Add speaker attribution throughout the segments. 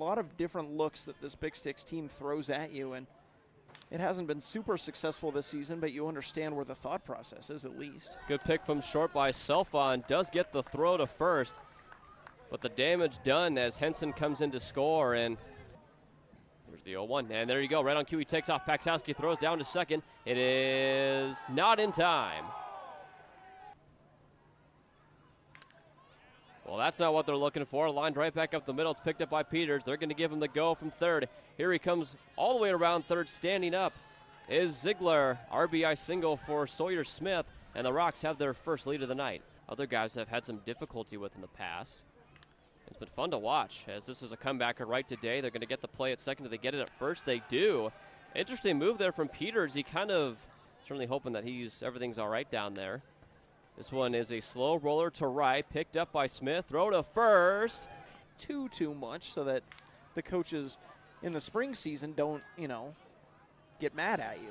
Speaker 1: lot of different looks that this Big Sticks team throws at you, and it hasn't been super successful this season, but you understand where the thought process is at least.
Speaker 2: Good pick from short by Selfon. Does get the throw to first, but the damage done as Henson comes in to score, and here's the 0-1. And there you go. Right on cue, he takes off. Paksowski throws down to second. It is not in time. Well, that's not what they're looking for. Lined right back up the middle. It's picked up by Peters. They're going to give him the go from third. Here he comes all the way around third. Standing up is Ziegler. RBI single for Sawyer Smith, and the Rocks have their first lead of the night. Other guys have had some difficulty with in the past. It's been fun to watch, as this is a comebacker right today. They're going to get the play at second. Do they get it at first? They do. Interesting move there from Peters. He kind of certainly hoping that everything's all right down there. This one is a slow roller to right, picked up by Smith. Throw to first.
Speaker 1: Too much so that the coaches in the spring season don't, get mad at you.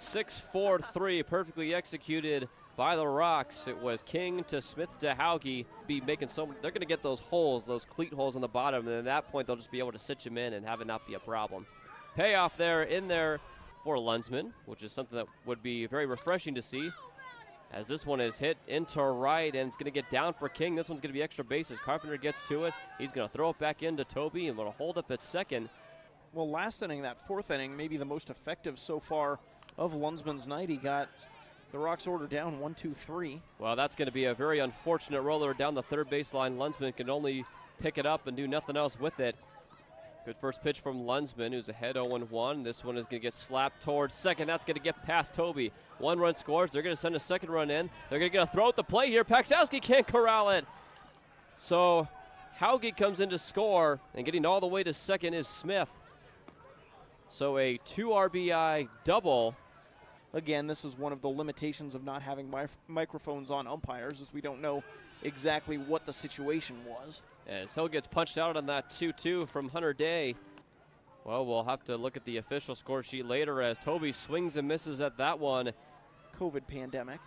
Speaker 2: 6-4-3, perfectly executed by the Rocks. It was King to Smith to Hauge. They're going to get those holes, those cleat holes on the bottom, and at that point they'll just be able to sit him in and have it not be a problem. Payoff in there for Lunsman, which is something that would be very refreshing to see, as this one is hit into right, and it's going to get down for King. This one's going to be extra bases. Carpenter gets to it. He's going to throw it back into Toby, and will hold up at second.
Speaker 1: Well, last inning, that fourth inning, maybe the most effective so far of Lunsman's night. He got the Rocks order down 1-2-3.
Speaker 2: Well, that's going to be a very unfortunate roller down the third baseline. Lunsman can only pick it up and do nothing else with it. Good first pitch from Lunsman, who's ahead 0-1. This one is going to get slapped towards second. That's going to get past Toby. 1 run scores. They're going to send a second run in. They're going to get a throw at the plate here. Paksowski can't corral it. So Hauge comes in to score, and getting all the way to second is Smith. So a 2 RBI double.
Speaker 1: Again, this is one of the limitations of not having microphones on umpires, as we don't know exactly what the situation was.
Speaker 2: As Hill gets punched out on that 2-2 from Hunter Day. Well, we'll have to look at the official score sheet later as Toby swings and misses at that one.
Speaker 1: COVID pandemic.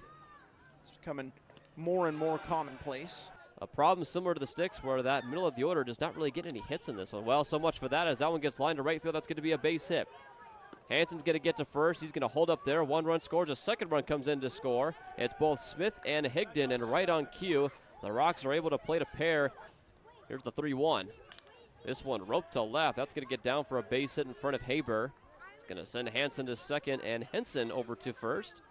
Speaker 1: It's becoming more and more commonplace.
Speaker 2: A problem similar to the Sticks, where that middle of the order does not really get any hits in this one. Well, so much for that, as that one gets lined to right field. That's going to be a base hit. Hanson's going to get to first. He's going to hold up there. 1 run scores. A second run comes in to score. It's both Smith and Higdon, and right on cue, the Rocks are able to plate a pair. Here's the 3-1. This one roped to left. That's going to get down for a base hit in front of Haber. It's going to send Hanson to second and Henson over to first.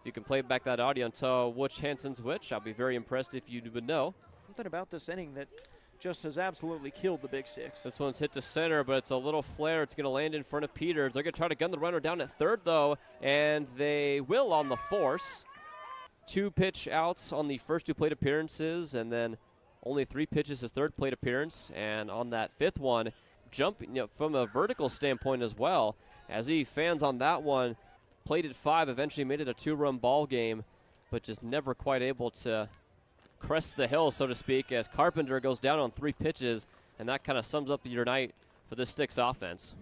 Speaker 2: If you can play back that audio and tell which Hanson's which, I'll be very impressed if you would know.
Speaker 1: Something about this inning that just has absolutely killed the Big Sticks.
Speaker 2: This one's hit to center, but it's a little flare. It's going to land in front of Peters. They're going to try to gun the runner down at third, though, and they will on the force. 2 pitch outs on the first 2 plate appearances, and then only 3 pitches his third plate appearance. And on that 5th one, jumping from a vertical standpoint as well, as he fans on that one, plated 5, eventually made it a 2-run ball game, but just never quite able to crest the hill, so to speak, as Carpenter goes down on 3 pitches, and that kind of sums up your night for this Sticks offense.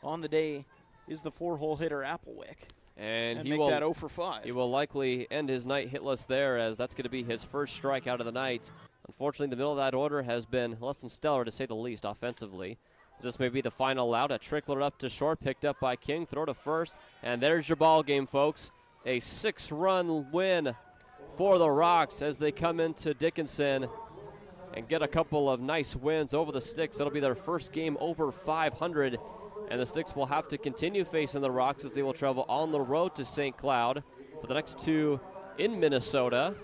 Speaker 1: On the day is the 4-hole hitter Applewick.
Speaker 2: And he
Speaker 1: make
Speaker 2: will,
Speaker 1: that 0 for 5.
Speaker 2: He will likely end his night hitless there, as that's going to be his first strikeout of the night. Unfortunately, the middle of that order has been less than stellar, to say the least, offensively. This may be the final out. A trickler up to short, picked up by King. Throw to first, and there's your ball game, folks. A 6-run win for the Rocks as they come into Dickinson and get a couple of nice wins over the Sticks. That'll be their first game over 500, and the Sticks will have to continue facing the Rocks as they will travel on the road to St. Cloud for the next 2 in Minnesota.